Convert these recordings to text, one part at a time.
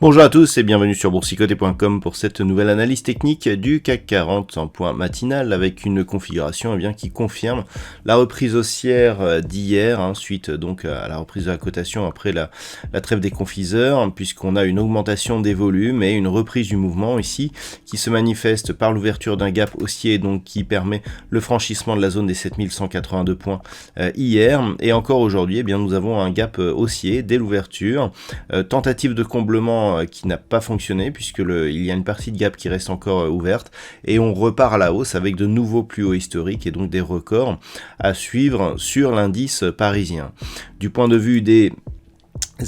Bonjour à tous et bienvenue sur boursicoté.com pour cette nouvelle analyse technique du CAC 40 en point matinal avec une configuration qui confirme la reprise haussière d'hier, suite donc à la reprise de la cotation après la trêve des confiseurs, puisqu'on a une augmentation des volumes et une reprise du mouvement ici qui se manifeste par l'ouverture d'un gap haussier donc qui permet le franchissement de la zone des 7182 points hier, et encore aujourd'hui nous avons un gap haussier dès l'ouverture, tentative de comblement qui n'a pas fonctionné puisque il y a une partie de gap qui reste encore ouverte, et on repart à la hausse avec de nouveaux plus hauts historiques et donc des records à suivre sur l'indice parisien. Du point de vue des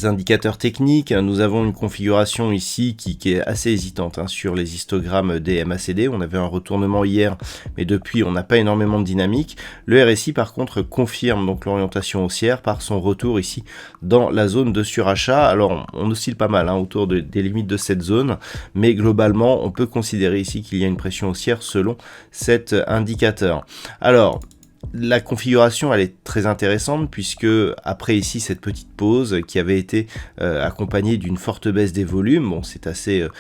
indicateurs techniques, nous avons une configuration ici qui est assez hésitante sur les histogrammes des MACD. On avait un retournement hier, mais depuis on n'a pas énormément de dynamique. Le RSI par contre confirme donc l'orientation haussière par son retour ici dans la zone de surachat. Alors on oscille pas mal autour des limites de cette zone, mais globalement on peut considérer ici qu'il y a une pression haussière selon cet indicateur. Alors la configuration elle est très intéressante puisque après ici cette petite pause qui avait été accompagnée d'une forte baisse des volumes, c'est assez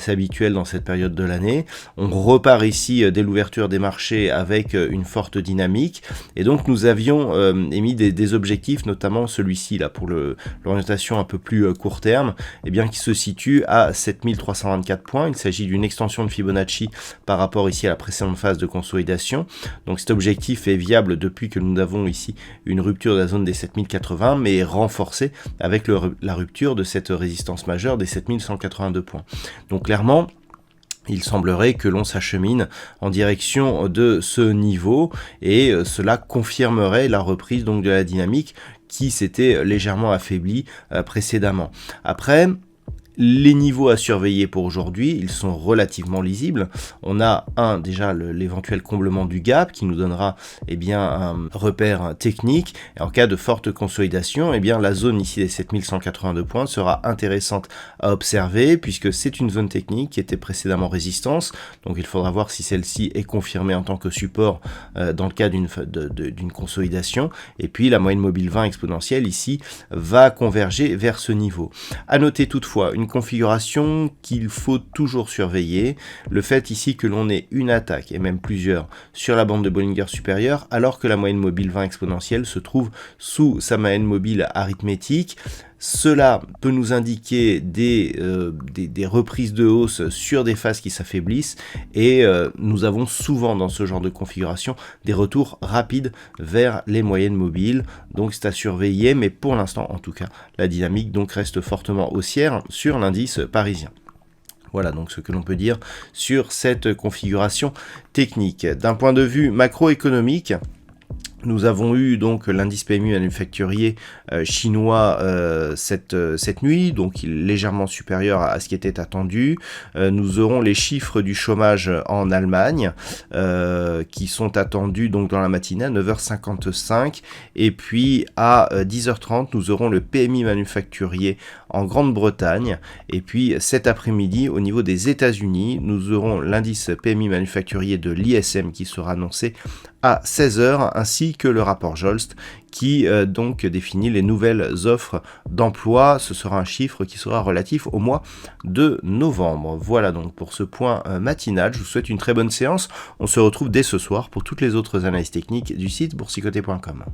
habituel dans cette période de l'année, on repart ici dès l'ouverture des marchés avec une forte dynamique, et donc nous avions émis des objectifs, notamment celui-ci là pour l'orientation un peu plus court terme, qui se situe à 7324 points. Il s'agit d'une extension de Fibonacci par rapport ici à la précédente phase de consolidation, donc cet objectif est viable depuis que nous avons ici une rupture de la zone des 7080, mais renforcée avec la rupture de cette résistance majeure des 7182 points. Donc clairement, il semblerait que l'on s'achemine en direction de ce niveau, et cela confirmerait la reprise donc de la dynamique qui s'était légèrement affaiblie précédemment. Après, les niveaux à surveiller pour aujourd'hui, ils sont relativement lisibles. On a déjà l'éventuel comblement du gap qui nous donnera un repère technique, et en cas de forte consolidation, la zone ici des 7182 points sera intéressante à observer puisque c'est une zone technique qui était précédemment résistance, donc il faudra voir si celle-ci est confirmée en tant que support dans le cas d'une consolidation, et puis la moyenne mobile 20 exponentielle ici va converger vers ce niveau. À noter toutefois une configuration qu'il faut toujours surveiller, le fait ici que l'on ait une attaque et même plusieurs sur la bande de Bollinger supérieure alors que la moyenne mobile 20 exponentielle se trouve sous sa moyenne mobile arithmétique. Cela peut nous indiquer des reprises de hausse sur des phases qui s'affaiblissent, et nous avons souvent dans ce genre de configuration des retours rapides vers les moyennes mobiles, donc c'est à surveiller, mais pour l'instant en tout cas la dynamique donc reste fortement haussière sur l'indice parisien. Voilà donc ce que l'on peut dire sur cette configuration technique. D'un point de vue macroéconomique, nous avons eu donc l'indice PMI manufacturier chinois cette nuit, donc il est légèrement supérieur à ce qui était attendu. Nous aurons les chiffres du chômage en Allemagne qui sont attendus donc dans la matinée à 9h55, et puis à 10h30 nous aurons le PMI manufacturier en Grande-Bretagne, et puis cet après-midi au niveau des États-Unis nous aurons l'indice PMI manufacturier de l'ISM qui sera annoncé à 16h, ainsi que le rapport Jolst qui donc définit les nouvelles offres d'emploi. Ce sera un chiffre qui sera relatif au mois de novembre. Voilà donc pour ce point matinal. Je vous souhaite une très bonne séance. On se retrouve dès ce soir pour toutes les autres analyses techniques du site boursicoté.com.